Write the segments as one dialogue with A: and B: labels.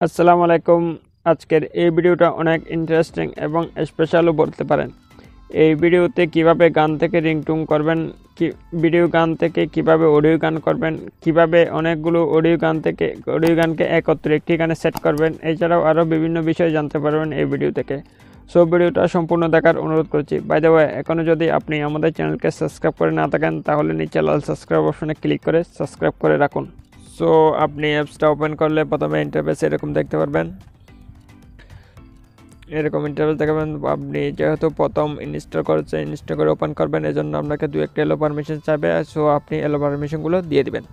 A: আসসালামু আলাইকুম। আজকের এই ভিডিওটা অনেক ইন্টারেস্টিং এবং স্পেশালও বলতে পারেন। এই ভিডিওতে কিভাবে গান থেকে রিংটোন করবেন, ভিডিও গান থেকে কিভাবে অডিও গান করবেন, কিভাবে অনেকগুলো অডিও গানকে একত্রে একটি গানে সেট করবেন, এছাড়াও আরও বিভিন্ন বিষয় জানতে পারবেন এই ভিডিও থেকে। সো ভিডিওটা সম্পূর্ণ দেখার অনুরোধ করছি। বাই দ্য ওয়ে, এখনও যদি আপনি আমাদের চ্যানেলকে সাবস্ক্রাইব করে না থাকেন তাহলে নিচে লাল সাবস্ক্রাইব অপশনে ক্লিক করে সাবস্ক্রাইব করে রাখুন। সো আপনি অ্যাপসটা ওপেন করলে প্রথমে ইন্টারফেস এরকম দেখতে পারবেন। এরকম ইন্টারফেস দেখাবেন। আপনি যেহেতু প্রথম ইনস্টল করে ওপেন করবেন, এজন্য আপনাকে দু একটা এলো পারমিশন চাইবে। সো আপনি এলো পারমিশনগুলো দিয়ে দিবেন।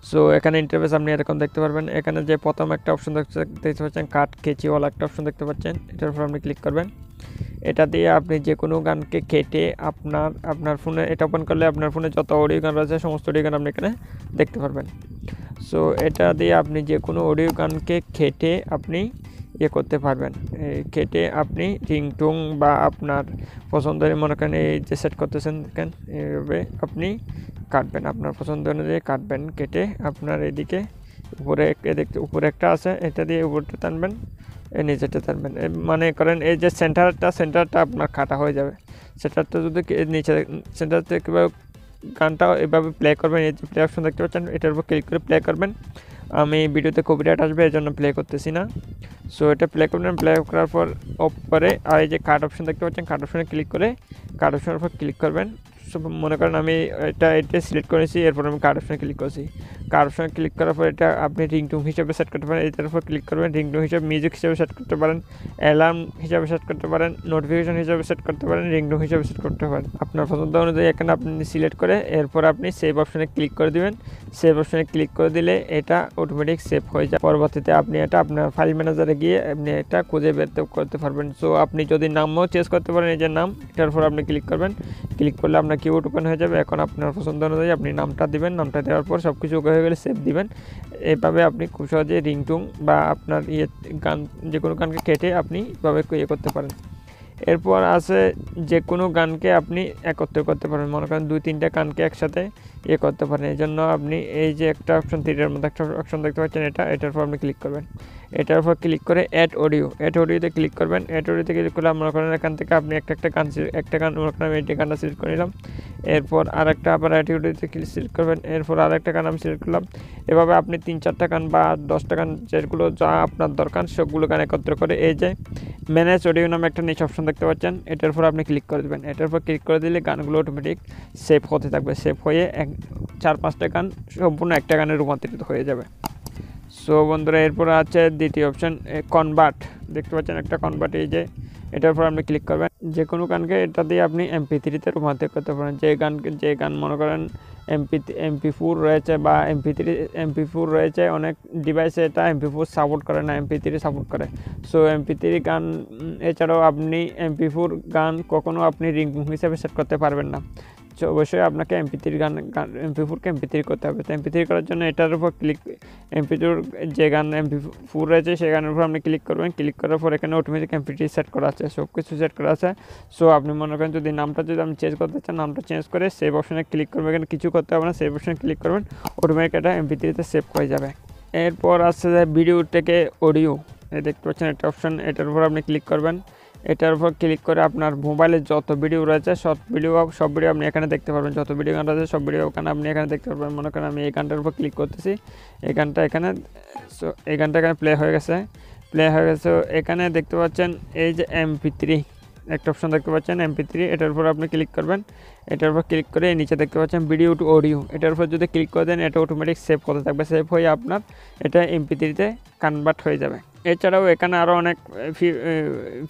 A: সো এখানে ইন্টারফেস আপনি এরকম দেখতে পারবেন। এখানে যে প্রথম একটা অপশন দেখতে পাচ্ছেন, কাট কেচিওয়ালা একটা অপশন দেখতে পাচ্ছেন, এটার উপর আপনি ক্লিক করবেন। এটা দিয়ে আপনি যে কোনো গানকে কেটে আপনার ফোনে এটা ওপেন করলে আপনার ফোনে যত অডিও গান রয়েছে সমস্ত অডিও গান আপনি এখানে দেখতে পারবেন। সো এটা দিয়ে আপনি যে কোনো অডিও গানকে কেটে আপনি করতে পারবেন। কেটে আপনি রিংটোন বা আপনার পছন্দের মনে করেন এই যে সেট করতেছেন দেখেন, এইভাবে আপনি কাটবেন, আপনার পছন্দ অনুযায়ী কাটবেন। কেটে আপনার এদিকে উপরে একটা আছে, এটা দিয়ে উপরটা টানবেন, নিচেটা টানবেন। মানে করেন এই যে সেন্টারটা আপনার কাটা হয়ে যাবে। সেন্টারটা যদি নিচে সেন্টার থেকে কীভাবে গানটা এভাবে প্লে করবেন, এই যে প্লে অপশন দেখতে পাচ্ছেন, এটার উপর ক্লিক করে প্লে করবেন। আমি ভিডিওতে কপিরাইট আসবে এই জন্য প্লে করতেছি না। সো এটা প্লে করবেন। প্লে করার পর অফ করে আর এই যে কাট অপশন দেখতে পাচ্ছেন, কাট অপশনে ক্লিক করে কাট অপশনের উপর ক্লিক করবেন। সো মনে করেন আমি এটা সিলেক্ট করেছি, এরপর আমি কাট অপশনে ক্লিক করছি। কাট অপশনে ক্লিক করার পর এটা আপনি রিংটোন হিসেবে সেট করতে পারেন। এটার উপর ক্লিক করবেন, রিংটোন হিসেবে মিউজিক হিসেবে সেট করতে পারেন, অ্যালার্ম হিসেবে সেট করতে পারেন, নোটিফিকেশন হিসেবে সেট করতে পারেন, রিংটোন হিসেবে সেট করতে পারেন। আপনার পছন্দ অনুযায়ী এখানে আপনি সিলেক্ট করে এরপর আপনি সেভ অপশনে ক্লিক করে দিবেন। সেভ অপশনে ক্লিক করে দিলে এটা অটোমেটিক সেভ হয়ে যায়। পরবর্তীতে আপনি এটা আপনার ফাইল ম্যানেজারে গিয়ে আপনি এটা খুঁজে বের করতে পারবেন। সো আপনি যদি নামও চেঞ্জ করতে পারেন, এই যে নাম, এটার উপর আপনি ক্লিক করবেন। ক্লিক করলে আপনার কিবোর্ড ওপেন হয়ে যাবে। এখন আপনার পছন্দ অনুযায়ী আপনি নামটা দিবেন। নামটা দেওয়ার পর সব কিছু হয়ে গেলে সেভ দিবেন। এভাবে আপনি খুব সহজে রিংটোন বা আপনার গান যে কোনো গানকে কেটে আপনি এভাবে করতে পারেন। এরপর আছে যে কোনো গানকে আপনি একত্রে করতে পারেন। মনে করেন 2-3টা গানকে একসাথে করতে পারেন। এই জন্য আপনি এই যে একটা অপশন, তীরের মধ্যে একটা অপশন দেখতে পাচ্ছেন, এটার উপর আপনি ক্লিক করবেন। এটার উপর ক্লিক করে অ্যাড অডিওতে ক্লিক করবেন। অ্যাড অডিওতে ক্লিক করলে মনে করেন এখান থেকে আপনি একটা গান মনে করেন আমি এই গানটা সিলেক্ট করে নিলাম। এরপর আরেকটা আবার অ্যাড অডিওতে সিলেক্ট করবেন। এরপর আরেকটা গান আমি সিলেক্ট করলাম। এভাবে আপনি 3-4টা গান বা 10টা গান যেগুলো যা আপনার দরকার সবগুলো গান একত্র করে এই যে ম্যানেজ অডিও নামে একটা নিচে অপশন দেখতে পাচ্ছেন, এটার উপর আপনি ক্লিক করে দেবেন। এটার উপর ক্লিক করে দিলে গানগুলো অটোমেটিক সেভ হতে থাকবে। সেভ হয়ে 4-5টা গান সম্পূর্ণ একটা গানে রূপান্তরিত হয়ে যাবে। সো বন্ধুরা, এরপর আছে দ্বিতীয় অপশন কনভার্ট, দেখতে পাচ্ছেন একটা কনভার্ট, এই যে এটার উপর আপনি ক্লিক করবেন। যে কোনো গানকে এটা দিয়ে আপনি mp3-তে রূপান্তর করতে পারেন। যে গান মনে করেন mp4 রয়েছে বা mp4 রয়েছে, অনেক ডিভাইসে এটা mp4 সাপোর্ট করে না, mp3 সাপোর্ট করে। সো mp3 গান এছাড়াও আপনি mp4 গান কখনো আপনি রিংটোন হিসেবে সেট করতে পারবেন না। সো অবশ্যই আপনাকে mp4কে mp3 করতে হবে। তো mp3 করার জন্য এটার উপর mp4 যে গান mp4 রয়েছে সেই গানের উপর আপনি ক্লিক করবেন। ক্লিক করার পর এখানে অটোমেটিক mp3 সেট করা আছে, সব কিছু সেট করা আছে। সো আপনি মনে করেন যদি নামটা আমি চেঞ্জ করতে চান, নামটা চেঞ্জ করে সেভ অপশনে ক্লিক করবেন। এখানে কিছু করতে হবে না, সেভ অপশনে ক্লিক করবেন, অটোমেটিক এটা mp3-তে সেভ হয়ে যাবে। এরপর আসছে যে ভিডিও থেকে অডিও, দেখতে পাচ্ছেন একটা অপশন, এটার উপর আপনি ক্লিক করবেন। এটার উপর ক্লিক করে আপনার মোবাইলে যত ভিডিও রয়েছে সব ভিডিও আপনি এখানে দেখতে পারবেন। যত ভিডিও গান রয়েছে সব ভিডিও গান আপনি এখানে দেখতে পারবেন। মনে করেন আমি এই গানটার উপর ক্লিক করতেছি, এই গানটা এখানে, সো এই গানটা এখানে প্লে হয়ে গেছে। এখানে দেখতে পাচ্ছেন এই যে mp3 একটা অপশন দেখতে পাচ্ছেন mp3, এটার উপর আপনি ক্লিক করবেন। এটার উপর ক্লিক করে নিচে দেখতে পাচ্ছেন ভিডিও টু অডিও, এটার উপর যদি ক্লিক করে দেন এটা অটোমেটিক সেভ করতে থাকবে। সেভ হয়ে আপনার এটা mp3-তে কনভার্ট হয়ে যাবে। এছাড়াও এখানে আরও অনেক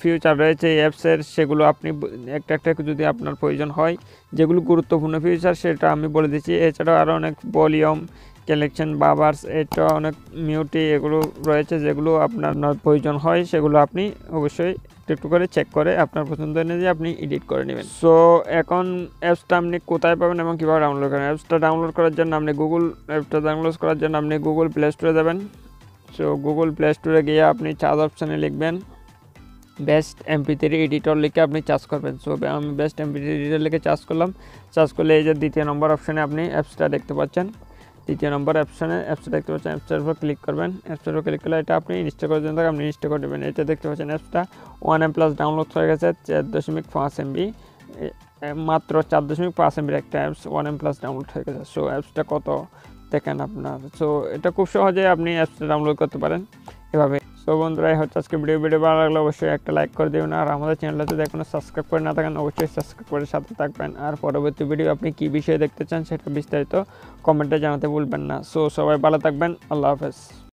A: ফিউচার রয়েছে অ্যাপসের, সেগুলো আপনি একটা যদি আপনার প্রয়োজন হয়, যেগুলো গুরুত্বপূর্ণ ফিউচার সেটা আমি বলে দিচ্ছি। এছাড়াও আরও অনেক ভলিউম কালেকশন, বাবার্স, এটা অনেক মিউটি এগুলো রয়েছে, যেগুলো আপনার প্রয়োজন হয় সেগুলো আপনি অবশ্যই একটু করে চেক করে আপনার পছন্দ অনুযায়ী আপনি এডিট করে নেবেন। সো এখন অ্যাপসটা আপনি কোথায় পাবেন এবং কীভাবে ডাউনলোড করেন? অ্যাপসটা ডাউনলোড করার জন্য আপনি গুগল প্লে স্টোরে যাবেন। সো গুগল প্লে স্টোরে গিয়ে আপনি সার্চ অপশানে লিখবেন বেস্ট mp3 এডিটর লিখে আপনি চার্জ করবেন। সো আমি বেস্ট mp3 এডিটর লিখে চার্জ করলাম। চার্জ করলে এই যে দ্বিতীয় নম্বর অপশানে আপনি অ্যাপসটা দেখতে পাচ্ছেন। দ্বিতীয় নম্বর অ্যাপসটা দেখতে পাচ্ছেন, অ্যাপসটার উপর ক্লিক করবেন। অ্যাপসটার উপর ক্লিক করলে এটা আপনি ইনস্টল করার জন্য আপনি ইনস্টল করে দেবেন। এটা দেখতে পাচ্ছেন অ্যাপসটা 1M+ ডাউনলোড হয়ে গেছে 4.5 MB, মাত্র 4.5 MB একটা অ্যাপস 1M+ ডাউনলোড হয়ে গেছে। সো অ্যাপসটা কত দেখেন আপনার। সো এটা খুব সহজে আপনি অ্যাপসটা ডাউনলোড করতে পারেন এভাবে। সো বন্ধুরা, হচ্ছে আজকে ভিডিও ভালো লাগলে অবশ্যই একটা লাইক করে দেবেন, আর আমাদের চ্যানেলটা যদি এখনো সাবস্ক্রাইব করে না থাকেন অবশ্যই সাবস্ক্রাইব করে সাথে থাকবেন। আর পরবর্তী ভিডিও আপনি কী বিষয়ে দেখতে চান সেটা বিস্তারিত কমেন্টে জানাতে ভুলবেন না। সো সবাই ভালো থাকবেন, আল্লাহ হাফেজ।